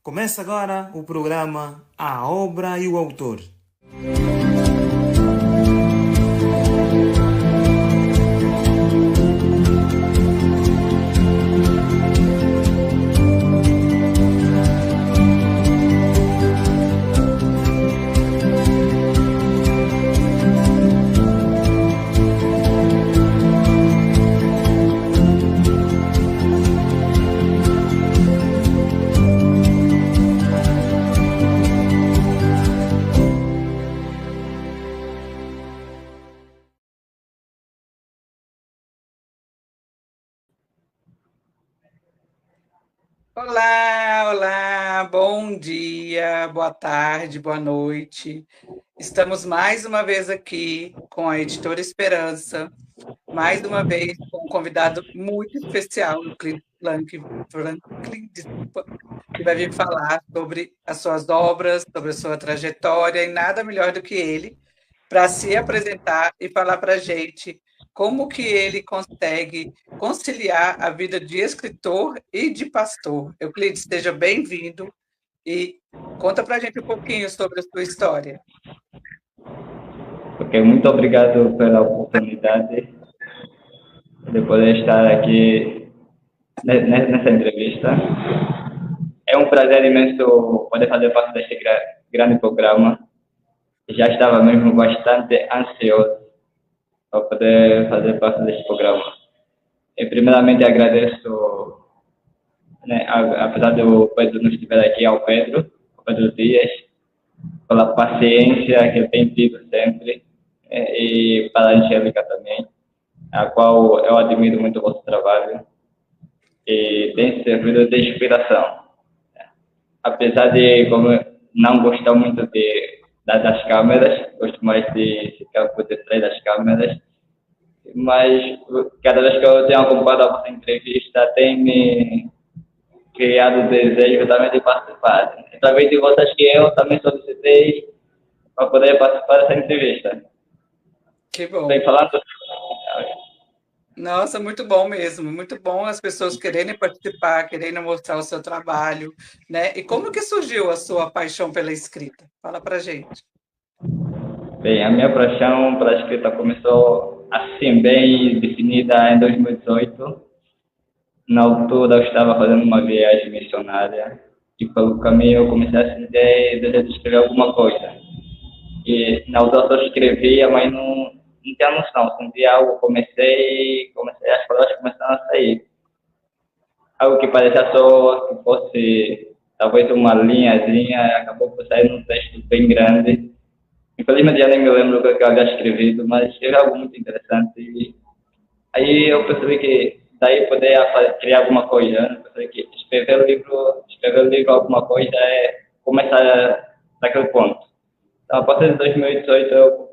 Começa agora o programa A Obra e o Autor. Olá, olá, bom dia, boa tarde, boa noite. Estamos mais uma vez aqui com a Editora Esperança, mais uma vez com um convidado muito especial, Franklin, desculpa, que vai vir falar sobre as suas obras, sobre a sua trajetória, e nada melhor do que ele para se apresentar e falar para a gente como que ele consegue conciliar a vida de escritor e de pastor. Euclides, seja bem-vindo e conta para a gente um pouquinho sobre a sua história. Ok, muito obrigado pela oportunidade de poder estar aqui nessa entrevista. É um prazer imenso poder fazer parte deste grande programa. Já estava mesmo bastante ansioso para poder fazer parte deste programa. E primeiramente agradeço, né, apesar do Pedro não estiver aqui, ao Pedro Dias, pela paciência que ele tem tido sempre, e para a Angélica também, a qual eu admiro muito o vosso trabalho e tem servido de inspiração. Apesar de como não gostar muito das câmeras, gosto mais de ficar por detrás das câmeras, mas cada vez que eu tenho acompanhado a vossa entrevista tem me criado o desejo também de participar. Através de vocês que eu também solicitei para poder participar dessa entrevista. Que bom. Bem, falando... Nossa, muito bom mesmo, muito bom as pessoas quererem participar, querendo mostrar o seu trabalho, né? E como que surgiu a sua paixão pela escrita? Fala pra gente. Bem, a minha paixão pela escrita começou assim, bem definida em 2018. Na altura eu estava fazendo uma viagem missionária e pelo caminho eu comecei a sentir desejo de escrever alguma coisa. E na altura eu só escrevia, mas não tinha noção. Sentia algo, comecei, as palavras começaram a sair. Algo que parecia só que fosse talvez uma linhazinha, acabou por sair num texto bem grande. Infelizmente já nem me lembro o que eu havia escrevido, mas escrevi algo muito interessante. E aí eu percebi que daí poder criar alguma coisa. Né? Percebi que escrever o livro alguma coisa é começar daquele ponto. Então, a partir de 2018 eu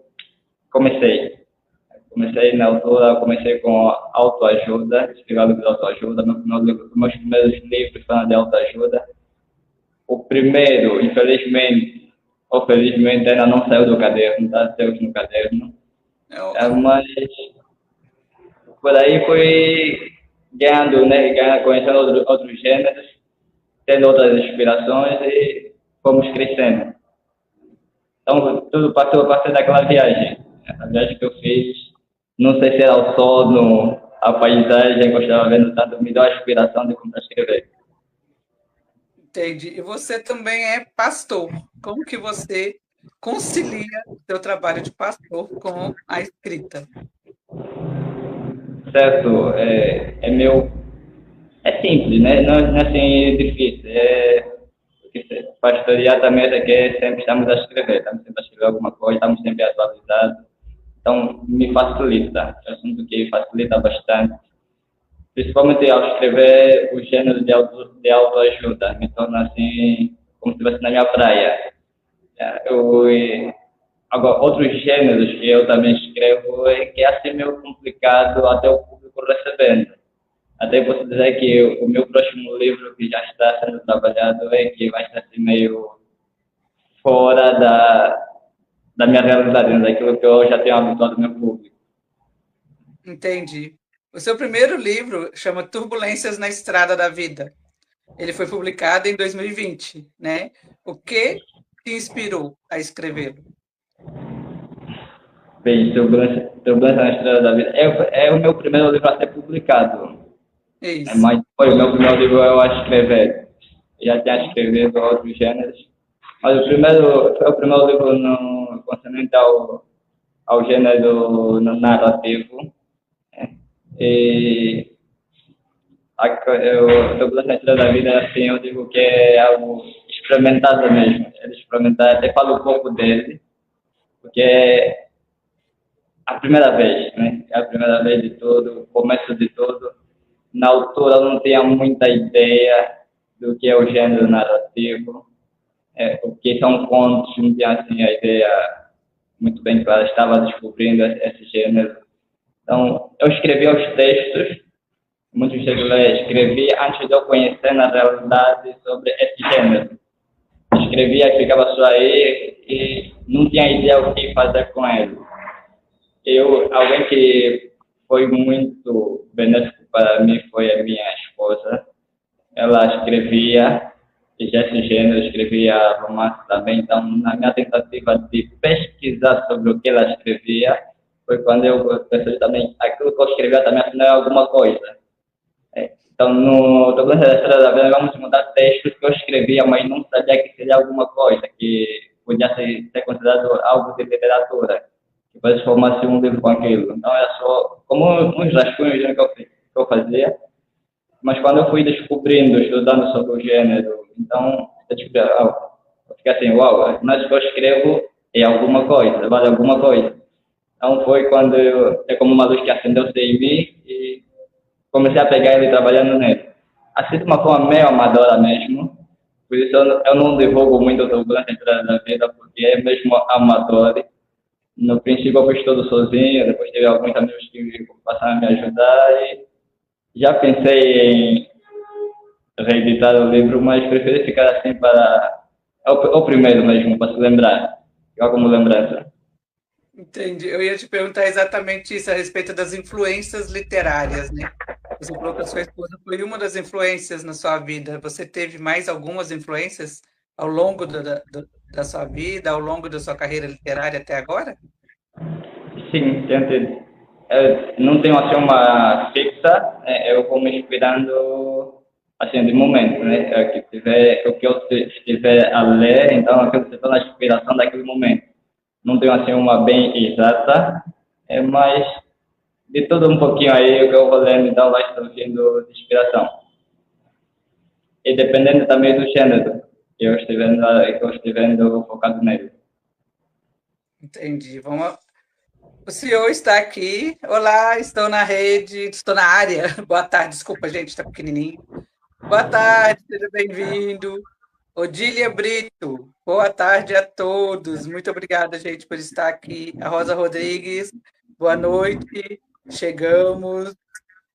comecei na altura, comecei com autoajuda, escrever livros de autoajuda, meus primeiros livros foram de autoajuda. O primeiro, infelizmente, ou felizmente, ainda não saiu do caderno, está até hoje no caderno. Mas por aí fui ganhando, né, conhecendo outros gêneros, tendo outras inspirações e fomos crescendo. Então, tudo passou a partir daquela viagem. A viagem que eu fiz, não sei se era o sono, a paisagem que eu estava vendo tanto, me deu a inspiração de começar a escrever. Entendi. E você também é pastor. Como que você concilia o seu trabalho de pastor com a escrita? Certo, é simples, né? Não é assim difícil. Pastorear também requer sempre estamos a escrever, estamos sempre a escrever alguma coisa, estamos sempre atualizados. Então, me facilita. É um assunto que facilita bastante. Principalmente ao escrever o gênero de autoajuda. Me torna assim, como se estivesse na minha praia. Agora, outros gêneros que eu também escrevo é que é assim meio complicado até o público recebendo. Até posso dizer que o meu próximo livro que já está sendo trabalhado é que vai estar assim meio fora da minha realidade, né? Daquilo que eu já tenho habituado ao meu público. Entendi. O seu primeiro livro chama Turbulências na Estrada da Vida. Ele foi publicado em 2020, né? O que te inspirou a escrevê-lo? Bem, Turbulência na Estrela da Vida é o meu primeiro livro a ser publicado, É né? isso. Mas foi o meu primeiro livro eu a escrever. Já tinha escrevido outros gêneros, mas foi o primeiro livro no, concernente ao gênero narrativo. Né? E o Turbulência na Estrela da Vida, assim, eu digo que é algo experimentado mesmo. Ele experimentar, até falo um pouco dele, porque é a primeira vez, né? É a primeira vez de tudo, o começo de tudo. Na altura eu não tinha muita ideia do que é o gênero narrativo, o que são contos, não tinha assim a ideia muito bem clara, estava descobrindo esse gênero. Então, eu escrevi os textos, muitos textos eu escrevi antes de eu conhecer na realidade sobre esse gênero. Escrevia, ficava só aí e não tinha ideia o que fazer com ele. Alguém que foi muito benéfico para mim foi a minha esposa. Ela escrevia, e já esse gênero, escrevia romance também. Então, na minha tentativa de pesquisar sobre o que ela escrevia, foi quando eu pensei também, aquilo que eu escrevia também afinal é alguma coisa. Então, no Turbulência da Estrela da Vida, vamos mudar textos que eu escrevia, mas não sabia que seria alguma coisa, que podia ser considerado algo de literatura, que depois formasse um livro com aquilo. Então, era só como uns rascunhos que eu fazia, mas quando eu fui descobrindo, estudando sobre o gênero, então, eu descobri, eu fiquei assim, uau, mas que eu escrevo é alguma coisa, vale alguma coisa. Então, foi quando é como uma luz que acendeu-se em mim e comecei a pegar ele trabalhando nele. Assim de uma forma meio amadora mesmo, por isso eu não divulgo muito Turbulência na Estrela da Vida, porque é mesmo amador. No princípio eu fiz tudo sozinho, depois tive alguns amigos que passaram a me ajudar e já pensei em reeditar o livro, mas preferi ficar assim para o primeiro mesmo, para se lembrar, ficar como lembrança. Entendi. Eu ia te perguntar exatamente isso a respeito das influências literárias, né? Você falou que a sua esposa foi uma das influências na sua vida. Você teve mais algumas influências ao longo da sua vida, ao longo da sua carreira literária até agora? Sim, tento. Não tenho assim uma fixa, eu vou me inspirando assim de momento, né? O que eu estiver a ler, então aquilo se torna a inspiração daquele momento. Não tenho assim uma bem exata, mas de tudo um pouquinho aí o que eu vou lendo, então vai surgindo de inspiração. E dependendo também do gênero que eu estivendo focado nele. Entendi. Vamos. O senhor está aqui. Olá, estou na rede, estou na área. Boa tarde, desculpa, gente, está pequenininho. Boa tarde, seja bem-vindo. Odília Brito, boa tarde a todos. Muito obrigada, gente, por estar aqui. A Rosa Rodrigues, boa noite. Chegamos.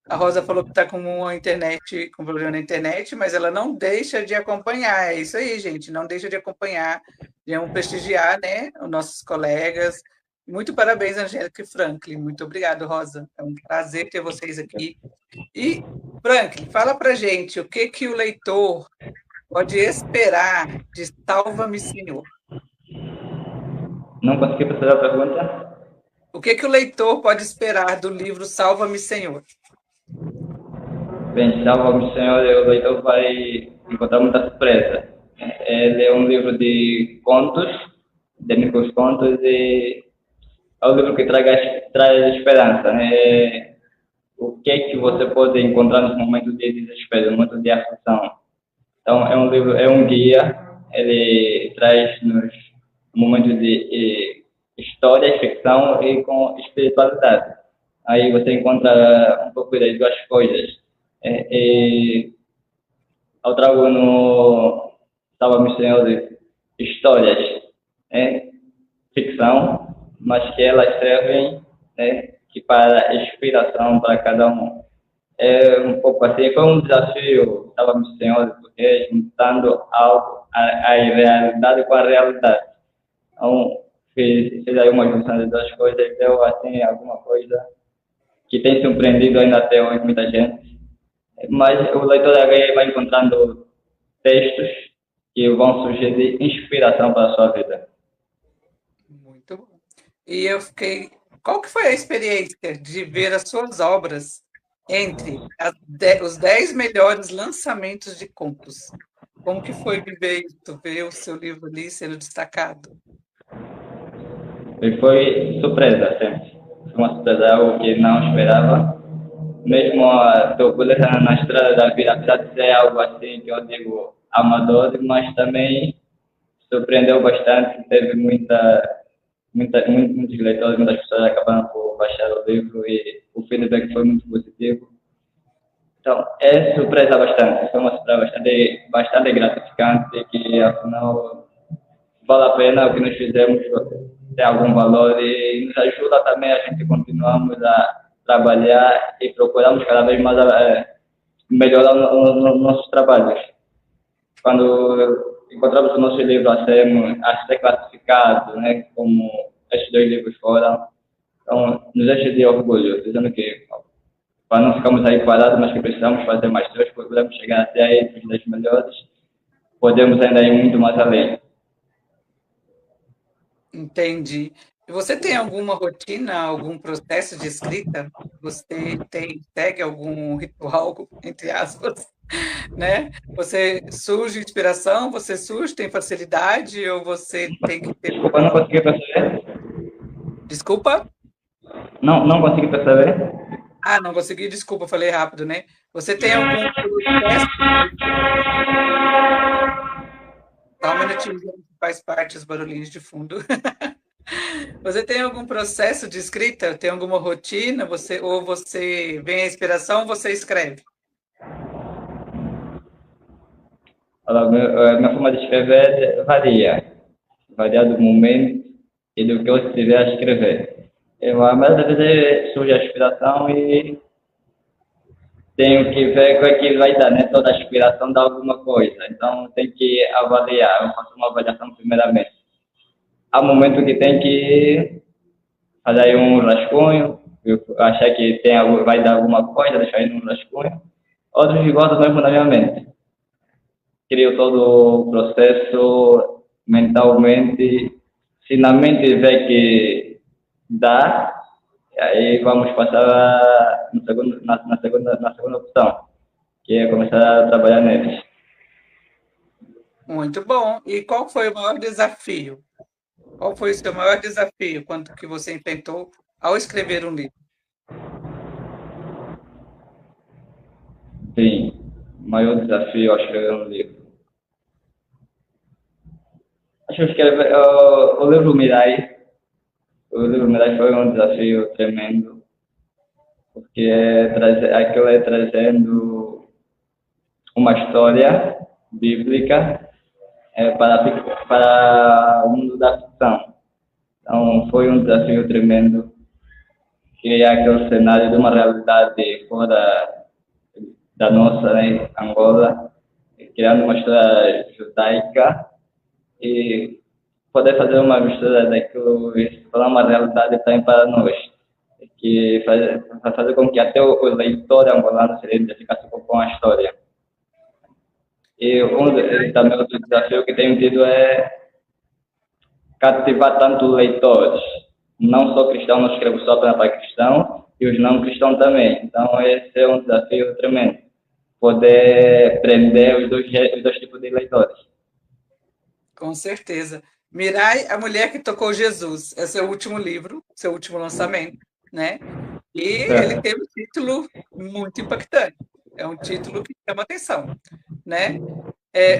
A Rosa falou que está com uma internet, com problema na internet, mas ela não deixa de acompanhar. É isso aí, gente. Não deixa de acompanhar. Vamos prestigiar, né, os nossos colegas. Muito parabéns, Angélica e Franklin. Muito obrigado, Rosa. É um prazer ter vocês aqui. E, Franklin, fala para gente o que o leitor pode esperar de Salva-me, Senhor. Não consegui fazer a pergunta? O que o leitor pode esperar do livro Salva-me, Senhor? Bem, Salva-me Senhor, o leitor vai encontrar muita surpresa. Ele é um livro de contos, de microcontos, e é um livro que traz esperança. Né? O que é que você pode encontrar nos momentos de desespero, nos momentos de aflição? Então, é um livro, é um guia, ele traz nos momentos de história, ficção e com espiritualidade. Aí você encontra um pouco das duas coisas. Eu trago no Salva-me Senhor de histórias, ficção, mas que elas servem que para inspiração para cada um. É um pouco assim, foi um desafio, Salva-me Senhor, porque juntando a irrealidade com a realidade. Então, fiz aí uma junção das duas coisas e deu assim alguma coisa que tem surpreendido ainda até hoje muita gente. Mas o leitor vai encontrando textos que vão surgir de inspiração para a sua vida. Muito bom. E eu fiquei. Qual que foi a experiência de ver as suas obras entre os 10 melhores lançamentos de contos? Como que foi viver isso, ver o seu livro ali sendo destacado? E foi surpresa sempre. Foi uma surpresa, algo que não esperava. Mesmo a turbulência na estrada da vida, apesar de ser algo assim que eu digo amador, mas também surpreendeu bastante. Teve muitos leitores, muitas pessoas acabaram por baixar o livro e o feedback foi muito positivo. Então, é surpresa bastante. Foi uma surpresa bastante gratificante que, afinal, vale a pena o que nós fizemos, tem algum valor e nos ajuda também a gente continuamos a trabalhar e procuramos cada vez mais melhorar nossos trabalhos. Quando encontramos o nosso livro a ser classificado, né, como estes 2 livros foram, então nos enche de orgulho, dizendo que para não ficarmos aí parados, mas que precisamos fazer mais coisas, podemos chegar até aí entre os 10 melhores, podemos ainda ir muito mais além. Entendi. E você tem alguma rotina, algum processo de escrita? Você segue algum ritual, entre aspas, né? Você surge inspiração, você surge, tem facilidade, ou você tem que ter... Desculpa, não consegui perceber. Desculpa? Não consegui perceber. Ah, não consegui, desculpa, falei rápido, né? Você tem algum processo? Só um minutinho, faz parte dos barulhinhos de fundo. Você tem algum processo de escrita? Tem alguma rotina? Ou você vem a inspiração, você escreve? Minha forma de escrever varia do momento e do que eu estiver a escrever. A maioria das vezes surge a inspiração e tenho que ver o que é que vai dar, né? Toda a inspiração dá alguma coisa, então tem que avaliar, eu faço uma avaliação primeiramente. Há momentos que tem que fazer aí um rascunho, eu achar que vai dar alguma coisa, deixar aí no rascunho, outros que gostam mesmo na minha mente. Crio todo o processo mentalmente, se na mente vê que dá, aí vamos passar na segunda opção, que é começar a trabalhar neles. Muito bom. E qual foi o maior desafio? Qual foi o seu maior desafio quando que você enfrentou ao escrever um livro? Sim, o maior desafio ao escrever um livro. Acho que escrever o livro Mirai. O livro Mirai foi um desafio tremendo, porque aquilo é trazendo uma história bíblica para o mundo da ficção. Então, foi um desafio tremendo criar aquele cenário de uma realidade fora da nossa, né, Angola, criando uma história judaica e poder fazer uma mistura daquilo e falar uma realidade também para nós, que fazer com que até o leitor angolano se identificasse com a história. E também outro desafio que tenho tido é cativar tanto leitores, não só cristão, não escrevo só para cristão, e os não cristãos também. Então esse é um desafio tremendo, poder prender os dois tipos de leitores. Com certeza. Mirai, a mulher que tocou Jesus. Esse é o último livro, seu último lançamento, né? E ele tem um título muito impactante. É um título que chama atenção, né?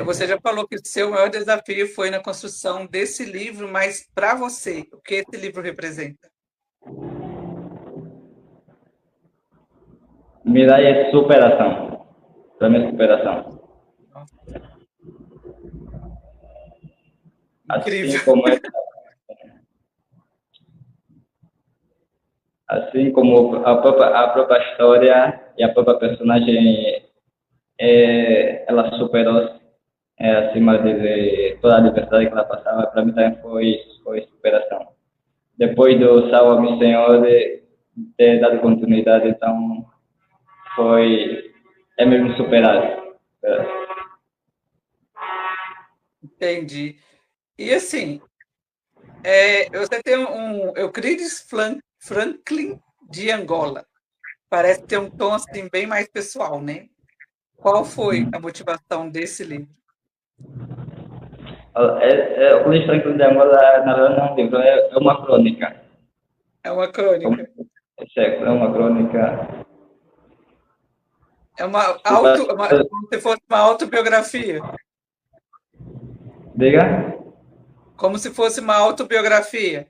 Você já falou que o seu maior desafio foi na construção desse livro, mas para você, o que esse livro representa? Mirai é superação. Para mim é superação. Incrível. Assim como a própria história e a própria personagem, ela superou-se acima de toda a adversidade que ela passava. Para mim também foi superação. Depois do Salve Senhor ter dado continuidade, então foi é mesmo superado. Entendi. E assim, você tem um Euclides Franklin de Angola. Parece ter um tom assim bem mais pessoal, né? Qual foi a motivação desse livro? O Luís Franco de Angola, na verdade, não é um livro, é uma crônica. É uma crônica. É uma crônica. É como se fosse uma autobiografia. Diga? Como se fosse uma autobiografia.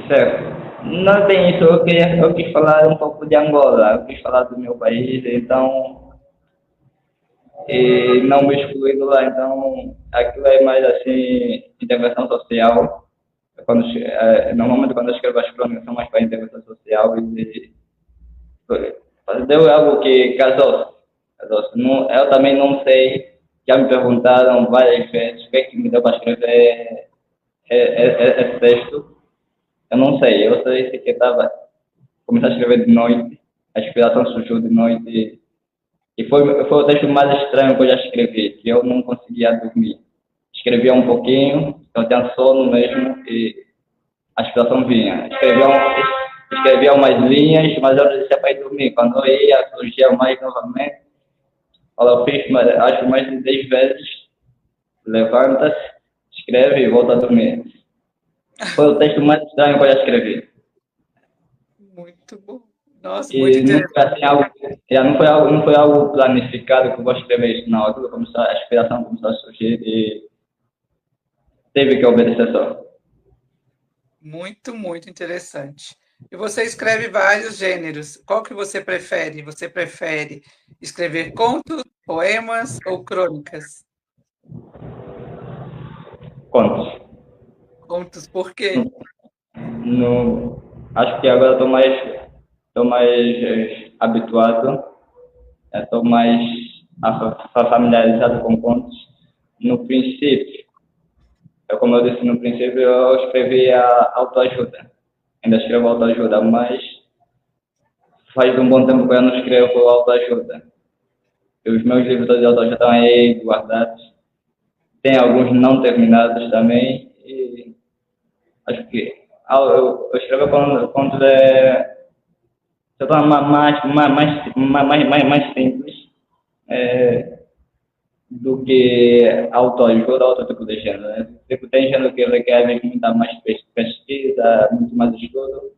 Certo. Não tem isso, eu quis falar um pouco de Angola, eu quis falar do meu país, então, e não me excluindo lá, então, aquilo é mais assim, intervenção social. Normalmente quando eu escrevo as crônicas são mais para intervenção social e deu algo que casou. Não, eu também não sei, já me perguntaram várias vezes o que é que me deu para escrever esse texto. Eu não sei, eu sei que estava comecei a escrever de noite, a inspiração surgiu de noite e foi o texto mais estranho que eu já escrevi, que eu não conseguia dormir. Escrevia um pouquinho, eu tinha sono mesmo e a inspiração vinha. Escrevia umas linhas, mas eu não deixava para ir dormir. Quando eu ia, surgia mais novamente. Eu fiz, acho mais de 10 vezes. Levanta-se, escreve e volta a dormir. Foi o texto mais estranho que eu já escrevi. Muito bom. Nossa, muito E interessante. nunca assim, não foi algo planificado que eu vou escrever isso, não. Aquilo começou, a inspiração começou a surgir e teve que obedecer só. Muito, muito interessante. E você escreve vários gêneros. Qual que você prefere? Você prefere escrever contos, poemas ou crônicas? Contos. Contos, por quê? No, acho que agora estou mais habituado, estou mais familiarizado com contos. No princípio, como eu disse no princípio, eu escrevia autoajuda. Ainda escrevo autoajuda, mas faz um bom tempo que eu não escrevo autoajuda. E os meus livros de autoajuda estão aí guardados. Tem alguns não terminados também. E acho que eu escrevo contos de forma mais simples do que autoajuda, outro tipo de gênero. Né? Tipo, tem gênero que requer muita mais pesquisa, muito mais estudo.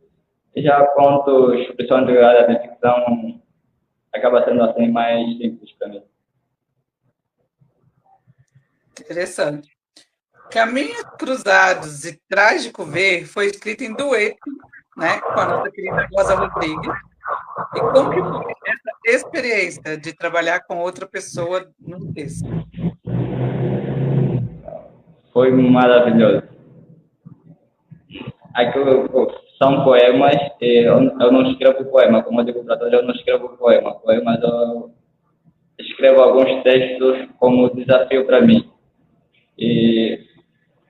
E já contos, principalmente a área de ficção, acaba sendo assim mais simples para mim. Interessante. Caminhos Cruzados e Trágico Ver foi escrito em dueto, né, com a nossa querida Rosa Rodrigues. E como que foi essa experiência de trabalhar com outra pessoa num texto? Foi maravilhoso. Aquilo são poemas, eu não escrevo poema, como eu digo para todos, eu não escrevo poema. Poemas eu escrevo alguns textos como desafio para mim. E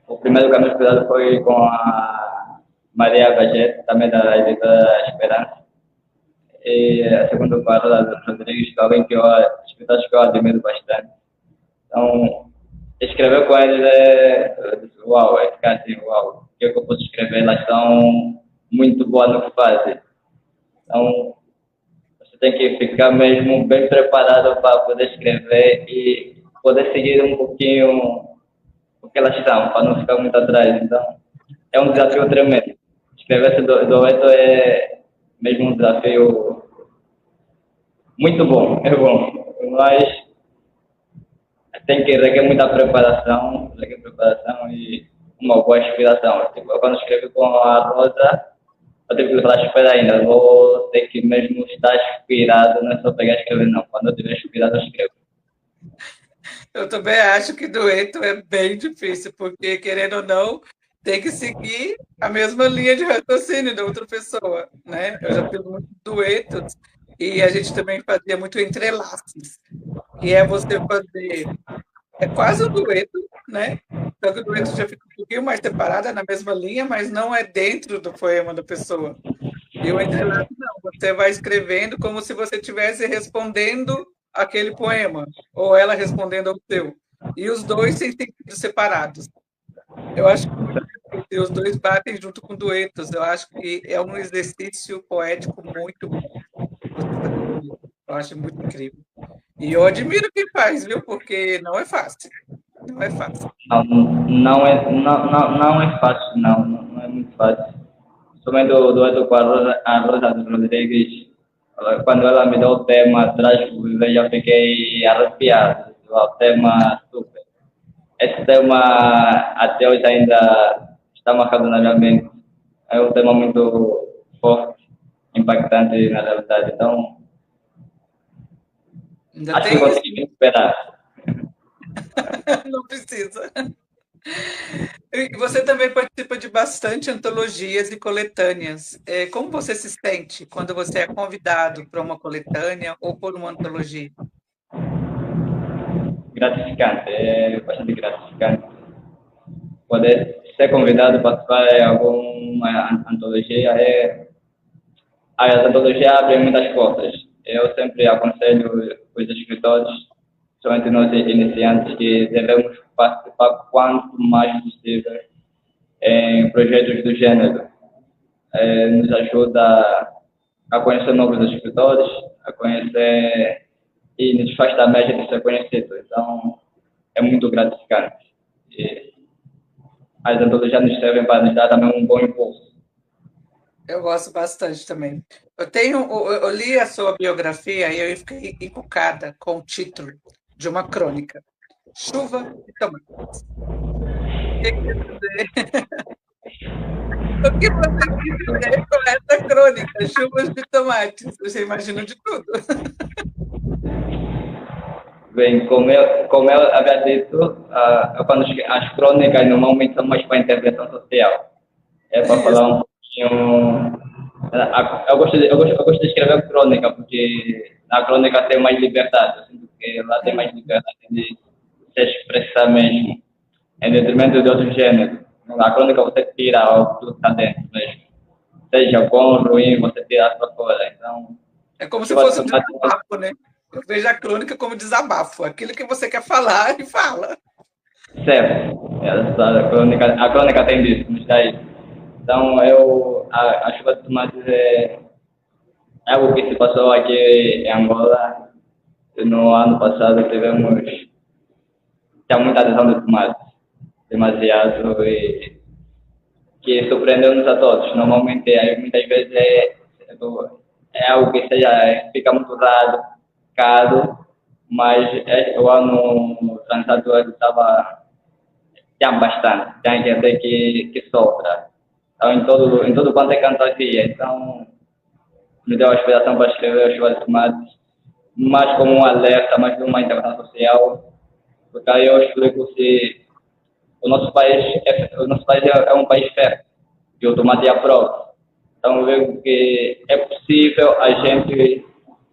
o primeiro Caminho Cruzado foi com a Maria Vagete, também da editora Esperança. E a segunda com a Rosa Rodrigues, que é alguém que escritores que eu admiro bastante. Então, escrever com eles eu disse, uau, é ficar assim, uau, o que é que eu posso escrever? Elas são muito boas no que fazem. Então, você tem que ficar mesmo bem preparado para poder escrever e poder seguir um pouquinho o que elas são, para não ficar muito atrás. Então, é um desafio tremendo. Escrever esse dueto é mesmo um desafio muito bom, é bom, mas tem que requer muita preparação e uma boa inspiração. Tipo, quando escrevi com a Rosa, eu tive que falar, espera ainda, vou ter que mesmo estar inspirado, não é só pegar e escrever, não. Quando eu estiver inspirado, eu escrevo. Eu também acho que dueto é bem difícil, porque, querendo ou não, tem que seguir a mesma linha de raciocínio da outra pessoa, né? Eu já fiz muitos duetos e a gente também fazia muito entrelaços, que é você fazer... É quase um dueto, né? Só que o dueto já fica um pouquinho mais separado, é na mesma linha, mas não é dentro do poema da pessoa. E o entrelaço não. você vai escrevendo como se você estivesse respondendo aquele poema, ou ela respondendo ao seu. E os dois têm sentidos separados. Eu acho que os dois batem junto com duetos. Eu acho que é um exercício poético muito bom. Eu acho muito incrível. E eu admiro quem faz, viu? Porque não é fácil. Não é fácil. Não é fácil, não é muito fácil. Somente o dueto com a Rosa Rodrigues, quando ela me deu o tema trágico, eu já fiquei arrepiado. O tema super. Esse tema até hoje ainda está marcado na minha mente. É um tema muito forte, impactante na realidade. Então, Ainda acho que tem isso? consegui me superar. Não precisa. E você também participa de bastante antologias e coletâneas. Como você se sente quando você é convidado para uma coletânea ou por uma antologia? Gratificante, é bastante gratificante. Poder ser convidado para participar em alguma antologia as antologias abrem muitas portas. Eu sempre aconselho os escritores, somente nós iniciantes, que devemos participar quanto mais possível em projetos do gênero. Nos ajuda a conhecer novos escritores, a conhecer e nos faz também a gente ser conhecido. Então, é muito gratificante. E as antologias nos servem para nos dar também um bom impulso. Eu gosto bastante também. Eu li a sua biografia e eu fiquei encucada com o título de uma crônica. Chuva de Tomates. O que quer dizer? O que você quis dizer com essa crônica? Chuvas de tomates. Você imagina de tudo. Bem, como eu havia dito, quando as crônicas normalmente são mais para intervenção social. É para falar um pouquinho. Eu gosto de escrever crônica, porque na crônica tem mais liberdade. Eu sinto que lá tem mais liberdade de se expressar mesmo, em detrimento de outro gênero. Na crônica você tira o que está dentro mesmo. Seja bom ou ruim, você tira para fora. Então, é como se fosse um desabafo, né? Eu vejo a crônica como desabafo. Aquilo que você quer falar e fala. Certo. A crônica tem disso, nos dá isso. Então, a chuva de tomates é algo que se passou aqui em Angola. No ano passado tinha muita adesão de tomates, demasiado, e que surpreendeu-nos a todos. Normalmente, muitas vezes é algo que fica muito raro, caro, mas o ano transado tinha bastante, tinha gente que sofra. Então, em todo quanto é canto havia. Então, me deu a inspiração para escrever o Chuva de Tomates, mais como um alerta, mais de uma intervenção social, porque aí eu explico se o nosso país é um país fértil, e o tomate é a prova. Então, eu vejo que é possível a gente,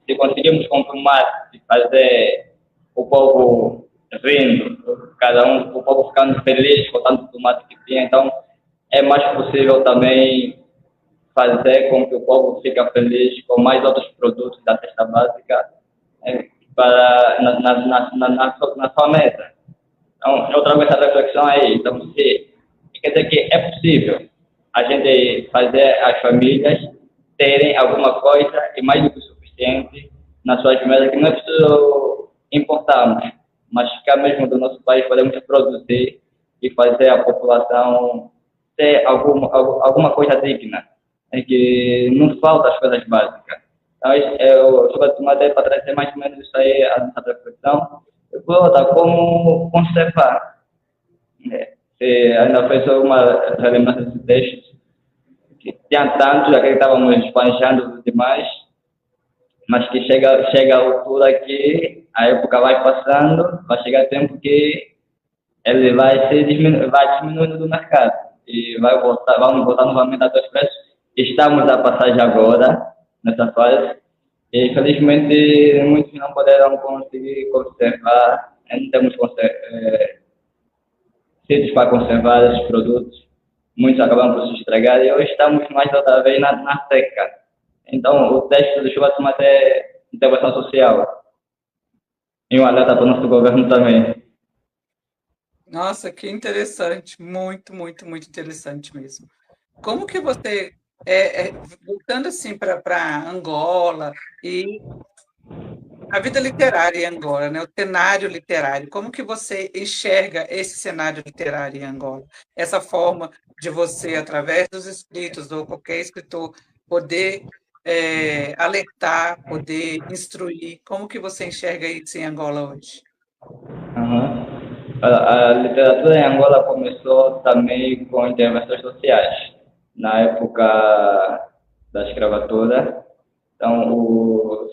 se conseguirmos comprimar e fazer o povo rindo, o povo ficando feliz com o tanto tomate que tinha, então é mais possível também fazer com que o povo fique feliz com mais outros produtos da cesta básica na sua mesa. Então, eu trago essa reflexão aí. Então, quer dizer que é possível a gente fazer as famílias terem alguma coisa e mais do que o suficiente nas suas mesas, que não é preciso importarmos, mas cá mesmo do nosso país podemos produzir e fazer a população ter alguma coisa digna, em que não falta as coisas básicas. Então, eu estou acostumado para trazer mais ou menos isso aí, a nossa reflexão. E outra, como conservar. Ainda foi só uma relembrança desse texto, que tinha tanto, já que estávamos espanjando demais, mas que chega a altura que a época vai passando, vai chegar tempo que ele vai diminuindo do mercado e vamos voltar novamente a dois preços. Estamos a passar já agora, nessa fase, e infelizmente muitos não poderão conseguir conservar, não temos sítios para conservar esses produtos, muitos acabam por se estragar e hoje estamos mais outra vez na seca. Então, o texto do Schwartzman é intervenção social e um alerta para o nosso governo também. Nossa, que interessante, muito, muito, muito interessante mesmo. Como que você, voltando assim para Angola e a vida literária em Angola, né? O cenário literário, como que você enxerga esse cenário literário em Angola? Essa forma de você, através dos escritos, ou qualquer escritor, poder alertar, poder instruir, como que você enxerga isso em Angola hoje? Aham. A literatura em Angola começou também com intervenções sociais, na época da escravatura. Então,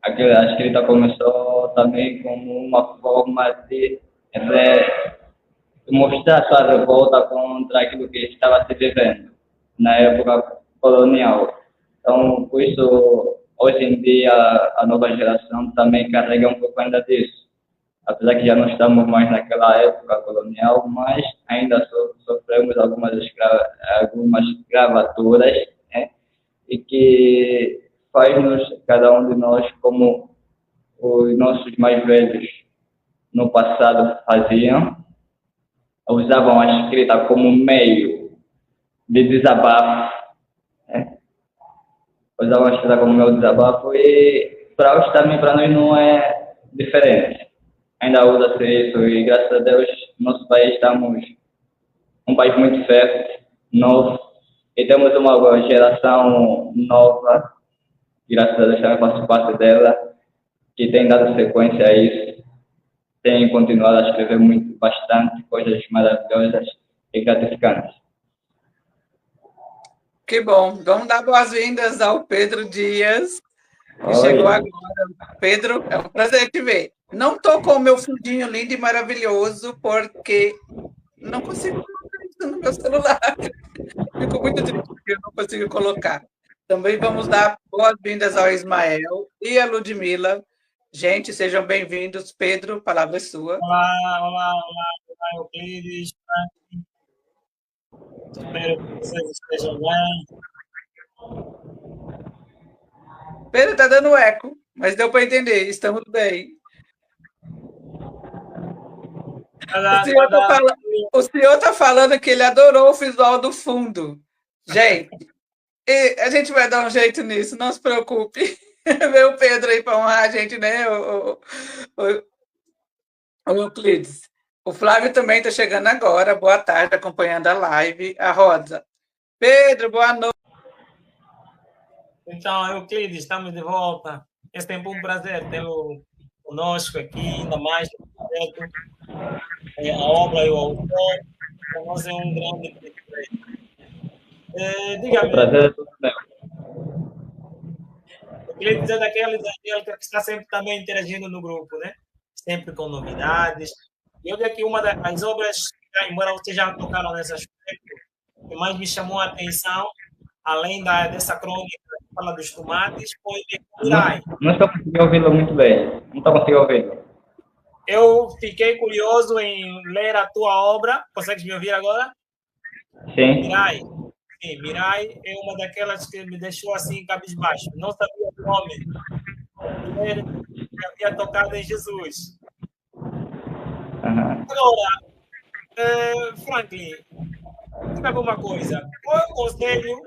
a escrita começou também como uma forma de mostrar sua revolta contra aquilo que estava se vivendo na época colonial. Então, por isso, hoje em dia, a nova geração também carrega um pouco ainda disso. Apesar que já não estamos mais naquela época colonial, mas ainda sofremos algumas escravaturas, né? E que faz-nos, cada um de nós, como os nossos mais velhos no passado faziam, usavam a escrita como meio de desabafo, né? Usavam a escrita como meio de desabafo e para hoje também, para nós, não é diferente. Ainda usa-se isso e, graças a Deus, nosso país estamos um país muito fértil, novo, e temos uma geração nova, e graças a Deus também faço parte dela, que tem dado sequência a isso, tem continuado a escrever bastante coisas maravilhosas e gratificantes. Que bom. Vamos dar boas-vindas ao Pedro Dias, que Oi. chegou agora. Pedro, é um prazer te ver. Não estou com o meu fundinho lindo e maravilhoso, porque não consigo colocar isso no meu celular. Fico muito triste porque eu não consigo colocar. Também vamos dar boas-vindas ao Ismael e à Ludmila. Gente, sejam bem-vindos. Pedro, a palavra é sua. Olá, Euclides. Espero que vocês estejam bem. Pedro, está dando eco, mas deu para entender. Estamos bem. O senhor está falando que ele adorou o visual do fundo. Gente, a gente vai dar um jeito nisso, não se preocupe. Vê o Pedro aí para honrar a gente, né, o Euclides. O Flávio também está chegando agora. Boa tarde, acompanhando a live. A Rosa. Pedro, boa noite. Então, Euclides, estamos de volta. É sempre um prazer tê-lo conosco aqui, ainda mais a obra e o autor. Para nós é um grande privilégio. Diga-me. Prazer é todo meu. Euclides é daqueles que está sempre também interagindo no grupo, né? Sempre com novidades. E eu vi aqui uma das obras, embora vocês já tocaram nesse aspecto, que mais me chamou a atenção, além dessa crônica que fala dos tomates, foi Mirai. Não estou conseguindo ouvi-lo muito bem. Não estou conseguindo ouvi-lo. Eu fiquei curioso em ler a tua obra. Consegues me ouvir agora? Sim. Mirai. Sim, Mirai é uma daquelas que me deixou assim cabisbaixo. Não sabia o nome. Eu havia tocado em Jesus. Uhum. Agora, Franklin, diga uma coisa. Qual é o conselho,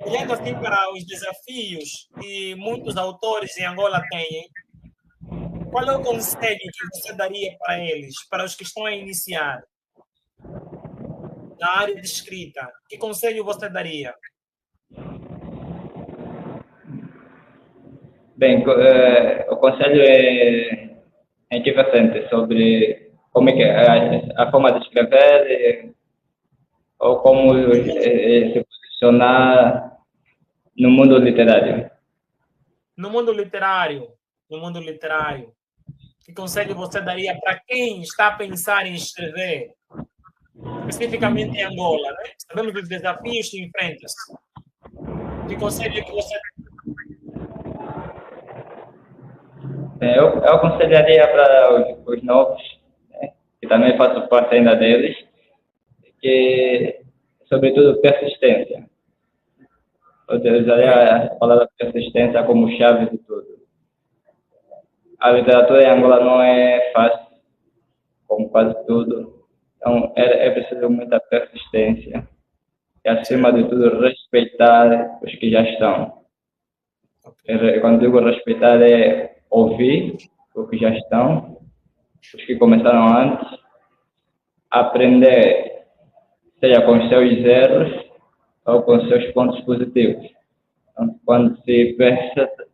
olhando assim para os desafios que muitos autores em Angola têm, qual é o conselho que você daria para eles, para os que estão a iniciar na área de escrita? Que conselho você daria? Bem, o conselho é interessante sobre como é que a forma de escrever ou como se posicionar no mundo literário. No mundo literário, que conselho você daria para quem está a pensar em escrever, especificamente em Angola, né? Sabemos dos desafios que enfrentas. Que conselho que você... Eu aconselharia para os novos, né, que também faço parte ainda deles, que, sobretudo, persistência. Eu usaria a palavra persistência como chave de tudo. A literatura em Angola não é fácil, como quase tudo. Então, é preciso muita persistência. E, acima de tudo, respeitar os que já estão. Quando digo respeitar, é ouvir os que já estão, os que começaram antes, aprender, seja com os seus erros ou com os seus pontos positivos. Então, quando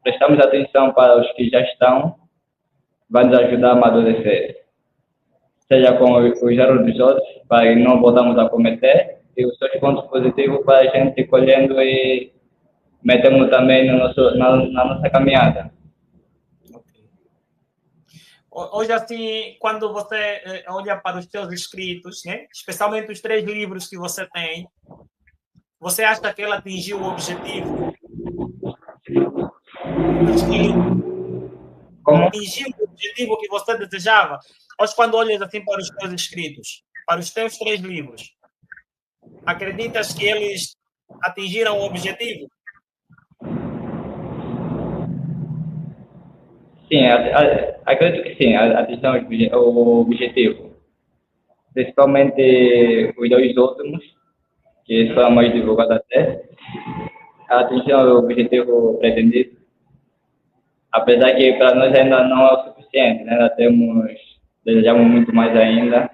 prestamos atenção para os que já estão, vai nos ajudar a amadurecer. Seja com os erros dos outros, para não voltarmos a cometer, e os seus pontos positivos para a gente ir colhendo e metemos também no na nossa caminhada. Hoje, assim, quando você olha para os seus escritos, né? Especialmente os 3 livros que você tem, você acha que ela atingiu o objetivo? Como? Atingiu o objetivo que você desejava? Hoje, quando olhas assim para os teus escritos, para os teus 3 livros, acreditas que eles atingiram o objetivo? Sim, acredito que sim, atingiram o objetivo. Principalmente os 2 últimos, que são mais divulgados até, atingiram o objetivo pretendido. Apesar que para nós ainda não é o suficiente, né? Desejamos muito mais ainda,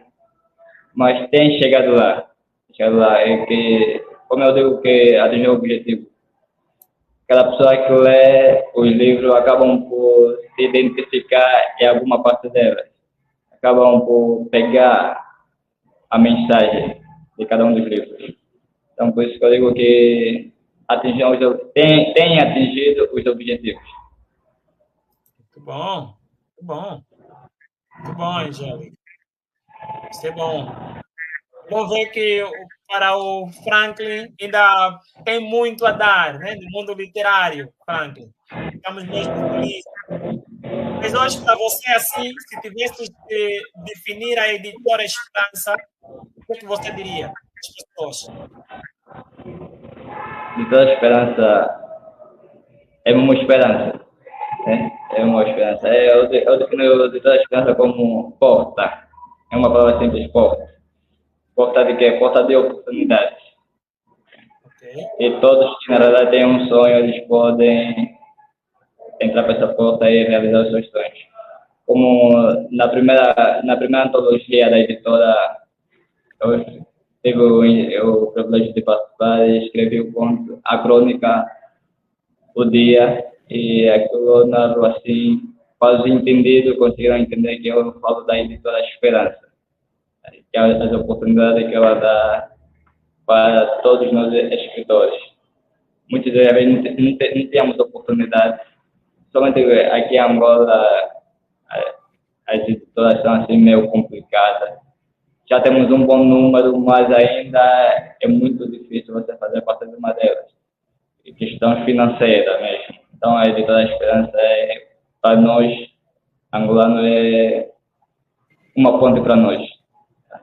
mas tem chegado lá. É que, como eu digo que atingiu o objetivo, aquela pessoa que lê os livros acabam por se identificar em alguma parte delas, acabam por pegar a mensagem de cada um dos livros. Então, por isso que eu digo que tem atingido os objetivos. Muito bom, muito bom. Muito bom, Angélica. Isso é bom. Vamos ver que para o Franklin ainda tem muito a dar, né? No mundo literário, Franklin. Estamos mesmo felizes. Mas hoje, para você, assim, se tivesse de definir a editora Esperança, o que você diria às pessoas? De toda esperança, é uma esperança. Né? É uma esperança. Eu defino de toda esperança como porta. É uma palavra simples, porta. Porta de quê? Porta de oportunidades. Okay. E todos que, na verdade, têm um sonho, eles podem entrar para essa porta e realizar os seus sonhos. Como na primeira antologia da editora, eu tive o privilégio de participar e escrevi o conto, a crônica, o dia, e aquilo narrou assim, quase entendido, conseguiram entender que eu falo da editora Esperança, que é as oportunidades que ela dá para todos nós escritores. Muitas vezes não temos oportunidades, somente aqui em Angola as editoras são assim meio complicadas. Já temos um bom número, mas ainda é muito difícil você fazer parte de uma delas. E questão financeira mesmo. Então, a editora Esperança para nós, angolanos, é uma ponte para nós.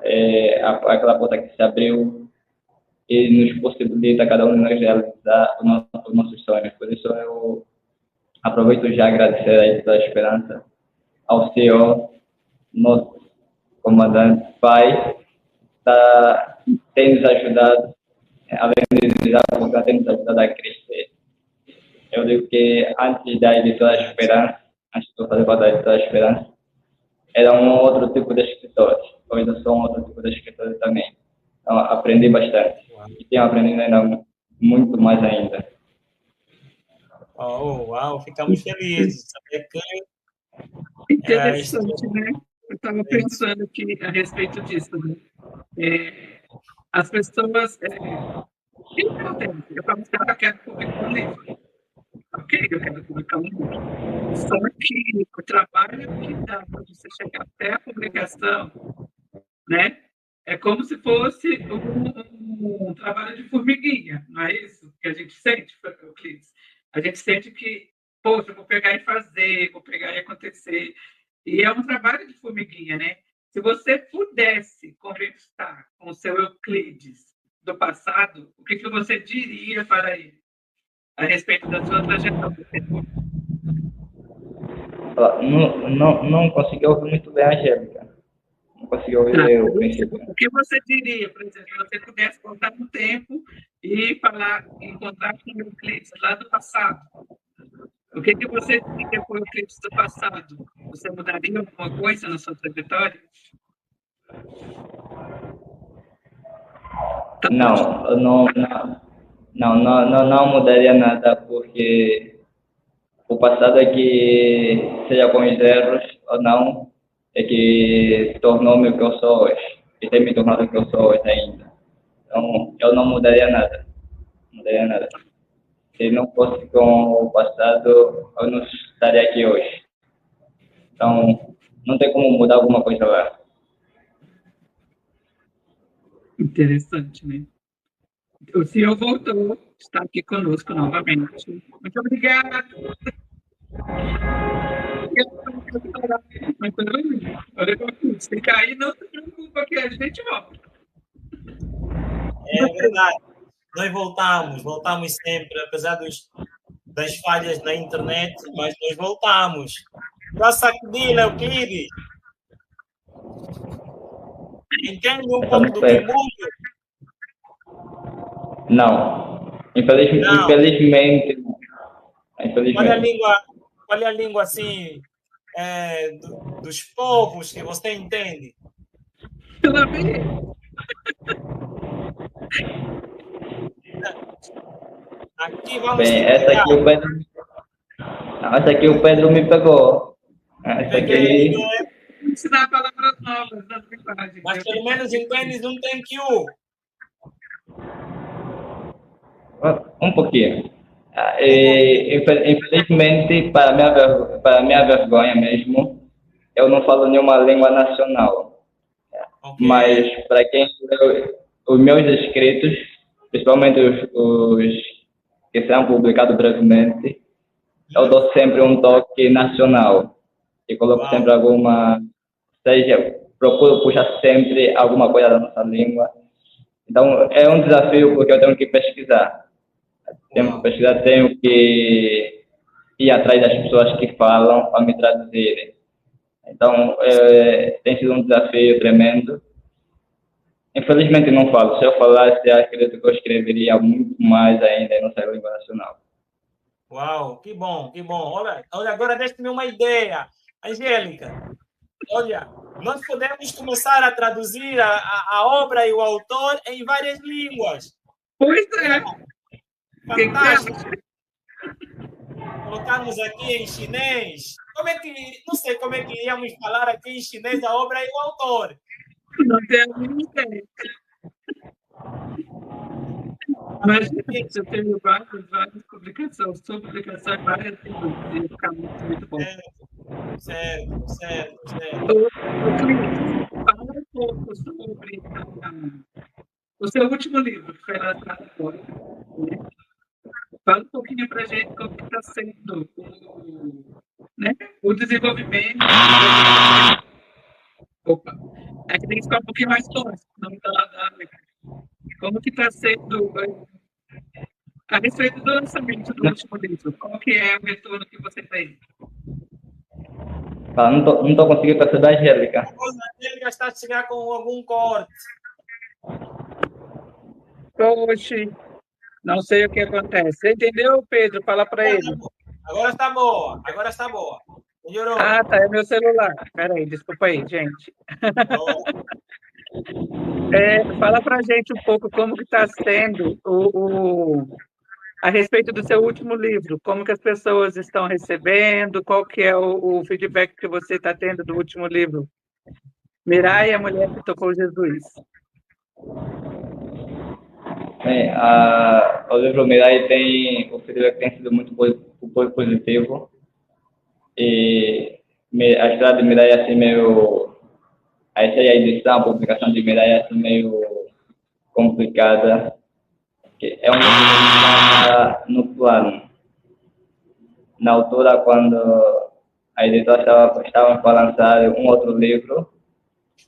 É aquela porta que se abriu e nos possibilita cada um de nós realizar os nossos sonhos. Por isso, eu aproveito já agradecer a editora Esperança, ao CEO, nosso comandante pai, tem nos ajudado, além de nos ajudar, tem nos ajudado a crescer. Eu digo que antes da editora Esperança, antes de eu fazer parte da editora Esperança, era um outro tipo de escritores. Hoje eu sou um outro tipo de escritor também. Então, aprendi bastante. E tenho aprendido ainda muito mais ainda. Oh, uau, ficamos felizes de saber que interessante, né? Eu estava pensando aqui a respeito disso. Né? As pessoas. O que acontece? Eu falo que eu quero publicar um livro. Ok, eu quero publicar um livro. Só que o trabalho que dá para você chegar até a publicação, né? É como se fosse um trabalho de formiguinha, não é isso que a gente sente, Euclides? A gente sente que, poxa, eu vou pegar e fazer, vou pegar e acontecer. E é um trabalho de formiguinha, né? Se você pudesse conversar com o seu Euclides do passado, o que você diria para ele? a respeito da sua trajetória. Não consegui ouvir muito bem a Angélica. Não consegui ouvir o princípio. O que você diria, por exemplo, se você pudesse voltar no tempo e encontrar com o Euclides lá do passado? O que você diria com o Euclides do passado? Você mudaria alguma coisa na sua trajetória? Não mudaria nada, porque o passado é que, seja com os erros ou não, é que tornou-me o que eu sou hoje, e tem me tornado o que eu sou hoje ainda. Então, eu não mudaria nada. Se não fosse com o passado, eu não estaria aqui hoje. Então, não tem como mudar alguma coisa lá. Interessante, né? O senhor voltou, está aqui conosco novamente. Muito obrigado. Se cair, não se preocupa que a gente volta. É verdade. Nós voltamos sempre, apesar das falhas na internet, mas nós voltamos. Para sacudir, Euclides. Entende um pouco do Kimbundo? Não. Infelizmente. Qual é a língua assim, dos povos que você entende? Aqui vamos. Bem, essa aqui o Pedro me pegou. Essa aqui. Ensinar palavras novas das linguagens. Mas pelo menos entendes um thank you. Um pouquinho. Infelizmente, para minha vergonha mesmo, eu não falo nenhuma língua nacional. Okay. Mas para quem lê os meus escritos, principalmente os que serão publicados brevemente, eu dou sempre um toque nacional. E coloco sempre procuro puxar sempre alguma coisa da nossa língua. Então, é um desafio porque eu tenho que pesquisar. Tenho que ir atrás das pessoas que falam para me traduzirem. Então, tem sido um desafio tremendo. Infelizmente não falo. Se eu falasse, acredito que eu escreveria muito mais ainda em nossa língua nacional. Uau, que bom, que bom. Olha, agora deixe-me uma ideia. Angélica, olha, nós podemos começar a traduzir a obra e o autor em várias línguas. Pois é. Fantástico. Colocarmos aqui em chinês. Não sei como é que íamos falar aqui em chinês a obra e o autor. Não tenho a mínima ideia. Mas eu tenho várias publicações, várias línguas, e fica muito bom. Certo. Fala um pouco sobre o seu último livro, que foi lançado agora. Né? Fala um pouquinho para a gente como está sendo o desenvolvimento. Opa, aqui tem que ficar um pouquinho mais longe, não está lá. Como que está sendo a respeito do lançamento do último livro? Como que é o retorno que você tem? Não tô conseguindo perceber a Angélica. A Angélica está a chegar com algum corte. Oxe, não sei o que acontece. Você entendeu, Pedro? Fala para ele. Agora está boa. Melhorou. Ah, tá, é meu celular. Peraí, desculpa aí, gente. Fala pra gente um pouco como que está sendo a respeito do seu último livro, como que as pessoas estão recebendo, qual que é o feedback que você está tendo do último livro, Mirai, a Mulher que Tocou Jesus. Bem, o livro Mirai o feedback tem sido muito positivo, e a história de Mirai é assim meio... A edição, a publicação de Mirai é assim meio complicada. É um livro que está no plano. Na altura, quando a editora estava para lançar um outro livro,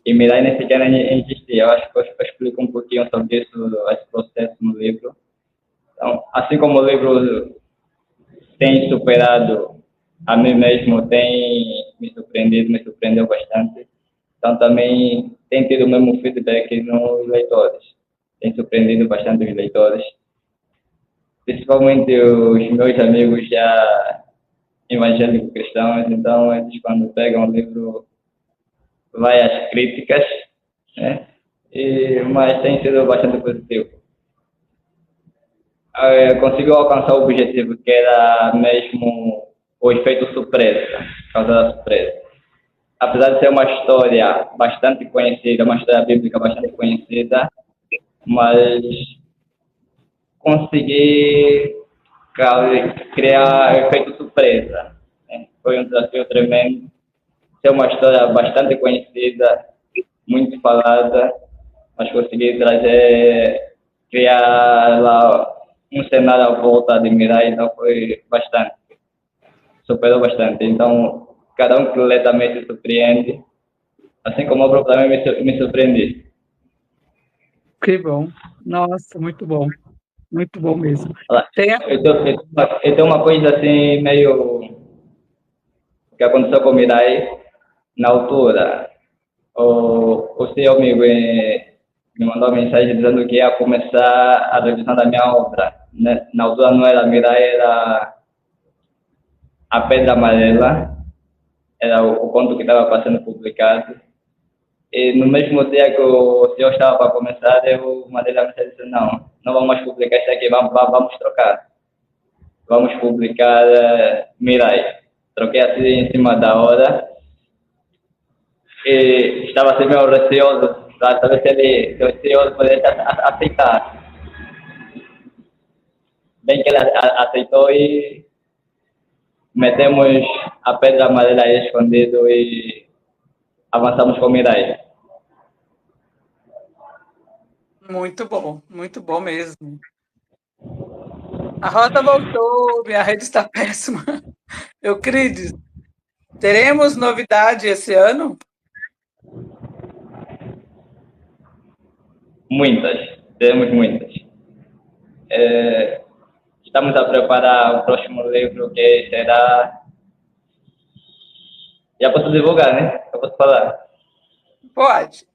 e Mirai nem sequer existia. Eu acho que eu explico um pouquinho sobre isso, esse processo no livro. Então, assim como o livro tem superado a mim mesmo, tem me surpreendido, me surpreendeu bastante. Então também tem tido o mesmo feedback nos leitores. Tem surpreendido bastante os leitores. Principalmente os meus amigos já evangélicos cristãos, então eles quando pegam o livro vai às críticas, né? Mas tem sido bastante positivo. Conseguiu alcançar o objetivo que era mesmo o efeito surpresa, causar surpresa. Apesar de ser uma história bastante conhecida, uma história bíblica bastante conhecida, mas consegui criar efeito surpresa, né? Foi um desafio tremendo. É uma história bastante conhecida, muito falada, mas consegui criar lá um cenário à volta de Mirai, então foi bastante, superou bastante. Então, cada um que lê também se surpreende, assim como eu também me surpreendi. Que bom. Nossa, muito bom mesmo. Eu tenho uma coisa assim, meio que aconteceu com Mirai, na altura, o seu amigo me mandou uma mensagem dizendo que ia começar a revisão da minha obra. Na altura não era Mirai, era A Pedra Amarela, era o conto que estava sendo publicado. E no mesmo dia que o senhor estava para começar, eu mandei a mensagem e disse, não vamos publicar isso aqui, vamos trocar. Vamos publicar Mirai. Troquei assim em cima da hora. E estava assim meio receoso, para saber se o senhor poderia aceitar. Bem que ele aceitou e metemos A Pedra Amarela aí escondido e avançamos com Mirai. Muito bom mesmo. A Rosa voltou, minha rede está péssima. Euclides, teremos novidade esse ano? Temos muitas. Estamos a preparar o próximo livro que será... Já posso divulgar, né? Já posso falar? Pode.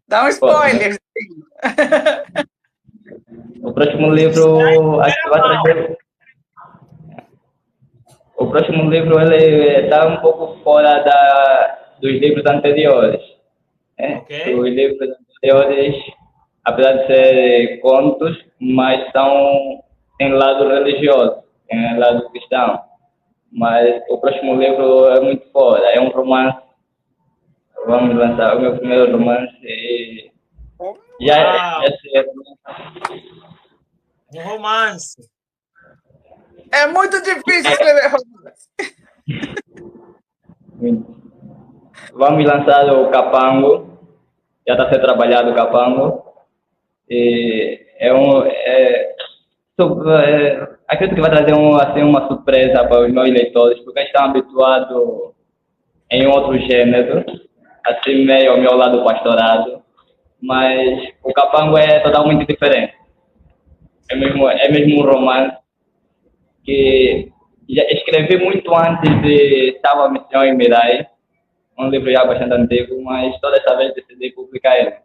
Dá um spoiler. O próximo livro... Acho que vai trazer... O próximo livro ele está um pouco fora dos livros anteriores. Né? Ok. Os livros anteriores, apesar de ser contos, mas tem lado religioso, tem lado cristão. Mas o próximo livro é muito fora, é um romance. Vamos lançar o meu primeiro romance e Um romance. É muito difícil escrever romance. Vamos lançar o Capango, já está sendo trabalhado o Capango. E acredito que vai trazer uma surpresa para os meus leitores, porque eles estão habituados em outro gênero, assim meio ao meu lado pastorado, mas o Capango é totalmente diferente. É mesmo um romance que já escrevi muito antes de Salva a Missão em Mirai, um livro já bastante antigo, mas toda essa vez decidi publicar ele.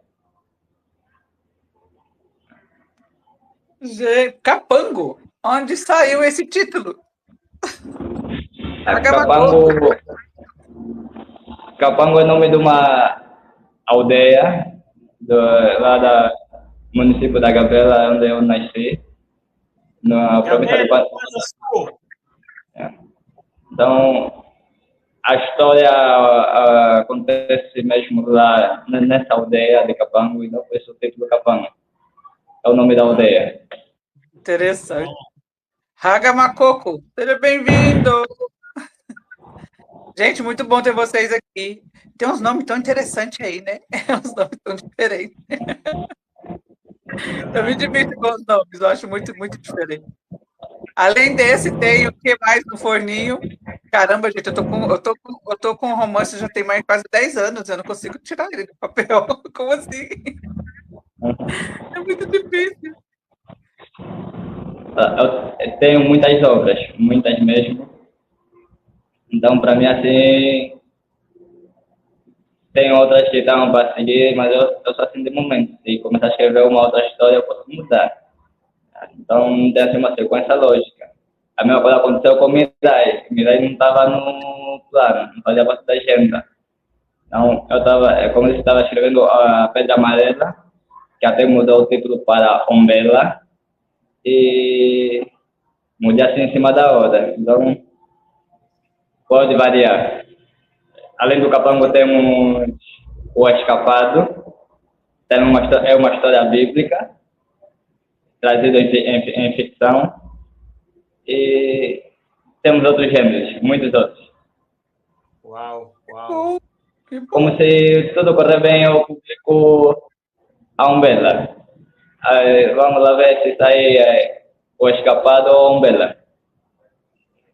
Capango? Onde saiu esse título? Capango é o nome de uma aldeia lá do município da Gavela, onde eu nasci, na província de Passa. Então, a história acontece mesmo lá nessa aldeia de Capango, e não foi o título Capango. É o nome da aldeia. Interessante. Raga Macoco, seja bem-vindo! Gente, muito bom ter vocês aqui. Tem uns nomes tão interessantes aí, né? Uns nomes tão diferentes. Eu me divirto com os nomes, eu acho muito, muito diferente. Além desse, tem o que mais no forninho? Caramba, gente, eu tô com um romance já tem mais quase 10 anos, eu não consigo tirar ele do papel. Como assim? É muito difícil. Eu tenho muitas obras, muitas mesmo. Então, para mim, assim, tem outras que estão para seguir, mas eu sou assim de momento. Se começar a escrever uma outra história, eu posso mudar. Então, tem assim uma sequência lógica. A mesma coisa aconteceu com Mirai. Mirai não estava no plano, não fazia parte da agenda. Então, como eu estava escrevendo a Pedra Amarela, que até mudou o título para Umbrella, e mudei assim em cima da hora. Então, pode variar. Além do Capango, temos O Escapado, é uma história bíblica, trazida em ficção, e temos outros gêneros, muitos outros. Uau, uau. Como se tudo correr bem, eu publico a Umbrella. Vamos lá ver se sai O Escapado ou Umbrella.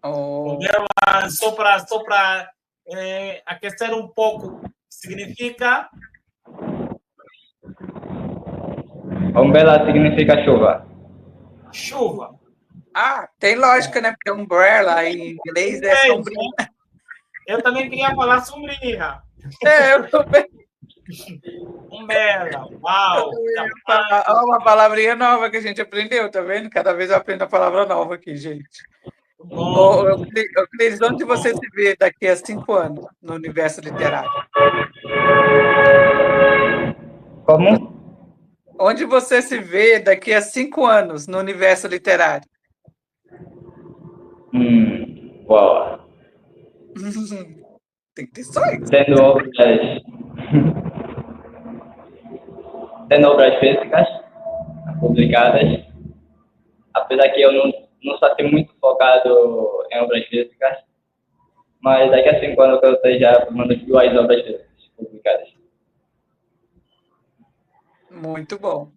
Umbrella, só para aquecer um pouco, significa? Umbrella significa chuva. Chuva. Ah, tem lógica, né? Porque umbrella em inglês é sombrinha. Eu também queria falar sombrinha. Eu também. Umbrella, uau. Olha uma palavrinha nova que a gente aprendeu, tá vendo? Cada vez eu aprendo a palavra nova aqui, gente. Euclides, onde você se vê daqui a 5 anos no universo literário? Como? Onde você se vê daqui a 5 anos no universo literário? Boa. Tem que ter sonhos. Tendo obras físicas publicadas, apesar que eu não sou assim muito focado em obras físicas, mas daqui a 5 anos eu esteja formando 2 obras físicas publicadas. Muito bom.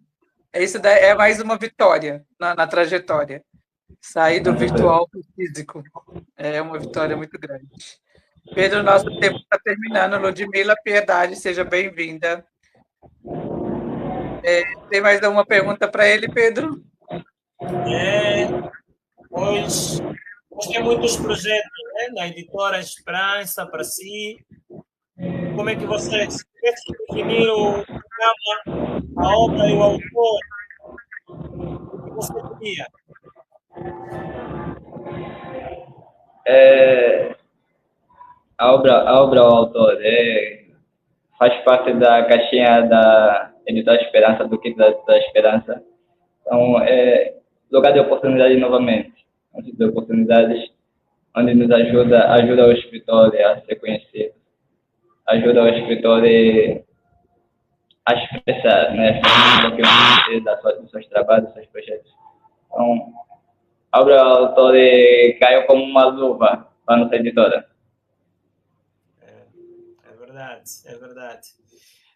Isso daí é mais uma vitória na trajetória. Sair do virtual para o físico. É uma vitória muito grande. Pedro, nosso tempo está terminando. Ludmila Piedade, seja bem-vinda. Tem mais alguma pergunta para ele, Pedro? Pois tem muitos projetos, né, na editora Esperança para si. Como é que você definir o programa, a obra e o autor? O que você queria? A obra ao autor faz parte da caixinha da Editora Esperança, do kit da Editora Esperança. Então, lugar de oportunidade novamente. Um tipo de oportunidades onde nos ajuda o escritor a ser conhecido, ajuda o escritor a expressar, né, um pouquinho dos seus trabalhos, dos seus projetos. Então, a obra ao autor caiu como uma luva para a nossa editora. É verdade.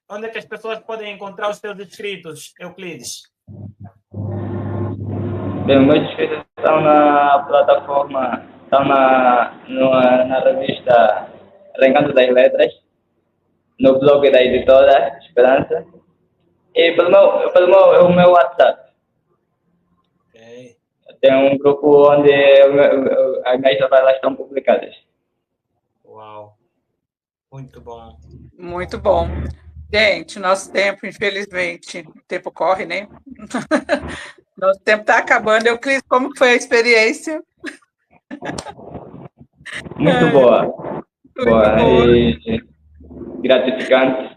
Onde é que as pessoas podem encontrar os seus escritos, Euclides? Bem, meus escritos estão na plataforma, estão na revista Reencanto das Letras, no blog da editora Esperança e pelo meu WhatsApp. Okay. Tem um grupo onde as minhas novelas estão publicadas. Uau! Muito bom. Muito bom. Gente, nosso tempo, infelizmente, o tempo corre, né? Nosso tempo está acabando. Euclides, como foi a experiência? Muito boa. E gratificante.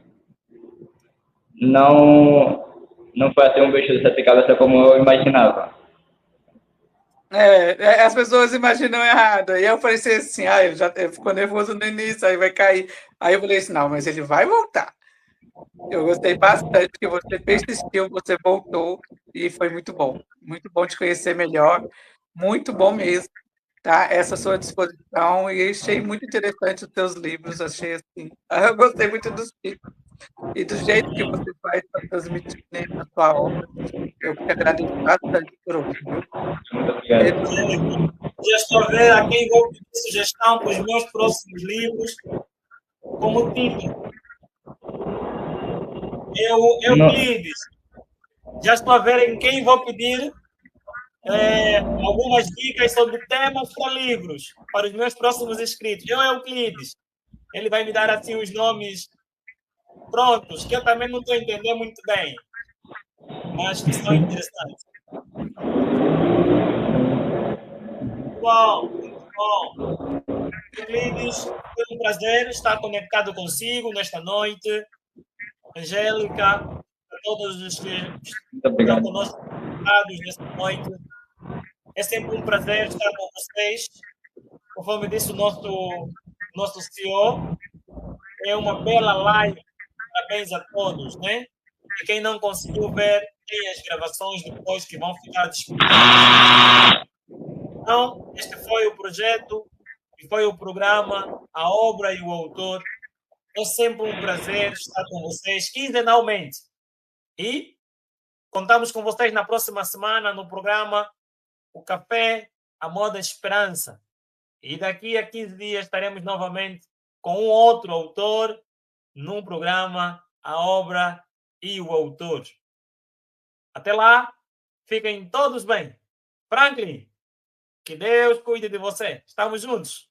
Não foi assim um bicho de sete cabeças como eu imaginava. As pessoas imaginam errado. E eu falei assim, ele já ficou nervoso no início, aí vai cair. Aí eu falei assim, não, mas ele vai voltar. Eu gostei bastante que você persistiu, você voltou e foi muito bom. Muito bom te conhecer melhor. Muito bom mesmo, tá? Essa sua disposição e achei muito interessante os teus livros, achei assim. Eu gostei muito dos títulos e do jeito que você faz para transmitir, né, a sua obra. Eu te agradeço bastante por hoje, viu? Muito obrigado. Já estou a ver aqui, vou pedir sugestão para os meus próximos livros, como título. Euclides. Já estou a ver em quem vou pedir algumas dicas sobre temas para livros, para os meus próximos inscritos. Eu, Euclides, ele vai me dar assim os nomes prontos, que eu também não estou entendendo muito bem, mas que são interessantes. Bom, muito bom. Euclides, foi um prazer estar conectado consigo nesta noite. Angélica, a todos os que Muito estão obrigado. conosco nesta noite. É sempre um prazer estar com vocês. Conforme disse o nosso CEO, é uma bela live. Parabéns a todos, né? E quem não conseguiu ver, tem as gravações depois que vão ficar disponíveis. Então, este foi o projeto e foi o programa, a obra e o autor. É sempre um prazer estar com vocês quinzenalmente. E contamos com vocês na próxima semana no programa O Café, a Moda Esperança. E daqui a 15 dias estaremos novamente com um outro autor num programa A Obra e o Autor. Até lá, fiquem todos bem. Franklin, que Deus cuide de você. Estamos juntos.